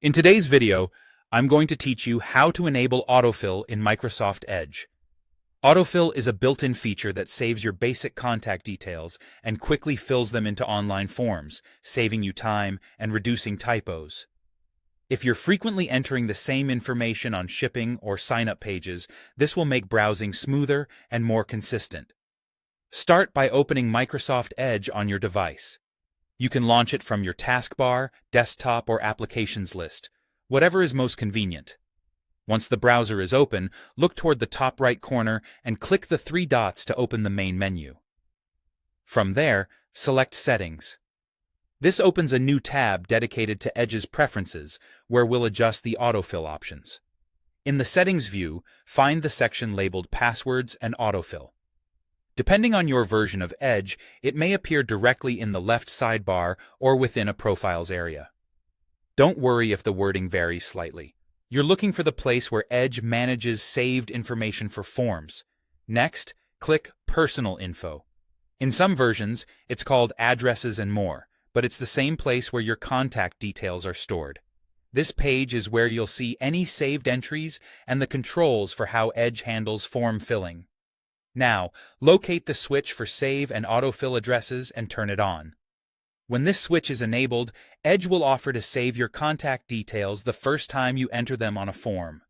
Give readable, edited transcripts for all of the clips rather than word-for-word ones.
In today's video, I'm going to teach you how to enable autofill in Microsoft Edge. Autofill is a built-in feature that saves your basic contact details and quickly fills them into online forms, saving you time and reducing typos. If you're frequently entering the same information on shipping or sign-up pages, this will make browsing smoother and more consistent. Start by opening Microsoft Edge on your device. You can launch it from your taskbar, desktop, or applications list, whatever is most convenient. Once the browser is open, look toward the top right corner and click the three dots to open the main menu. From there, select Settings. This opens a new tab dedicated to Edge's preferences, where we'll adjust the autofill options. In the Settings view, find the section labeled Passwords and Autofill. Depending on your version of Edge, it may appear directly in the left sidebar or within a Profiles area. Don't worry if the wording varies slightly. You're looking for the place where Edge manages saved information for forms. Next, click Personal Info. In some versions, it's called Addresses and More, but it's the same place where your contact details are stored. This page is where you'll see any saved entries and the controls for how Edge handles form filling. Now, locate the switch for Save and Autofill addresses and turn it on. When this switch is enabled, Edge will offer to save your contact details the first time you enter them on a form.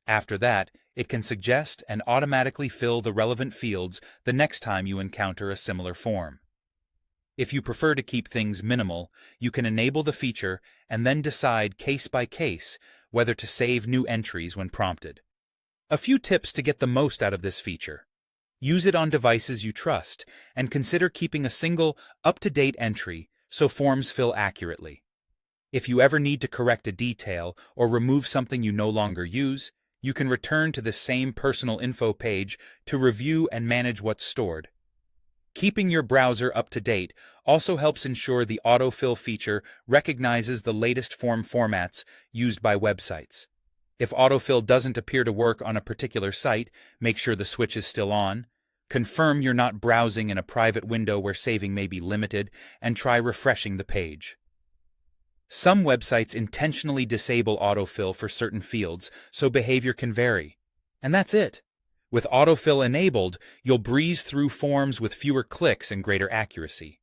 After that, it can suggest and automatically fill the relevant fields the next time you encounter a similar form. If you prefer to keep things minimal, you can enable the feature and then decide case by case whether to save new entries when prompted. A few tips to get the most out of this feature. Use it on devices you trust, and consider keeping a single, up-to-date entry so forms fill accurately. If you ever need to correct a detail or remove something you no longer use, you can return to the same personal info page to review and manage what's stored. Keeping your browser up to date also helps ensure the autofill feature recognizes the latest form formats used by websites. If autofill doesn't appear to work on a particular site, make sure the switch is still on. Confirm you're not browsing in a private window where saving may be limited, and try refreshing the page. Some websites intentionally disable autofill for certain fields, so behavior can vary. And that's it. With autofill enabled, you'll breeze through forms with fewer clicks and greater accuracy.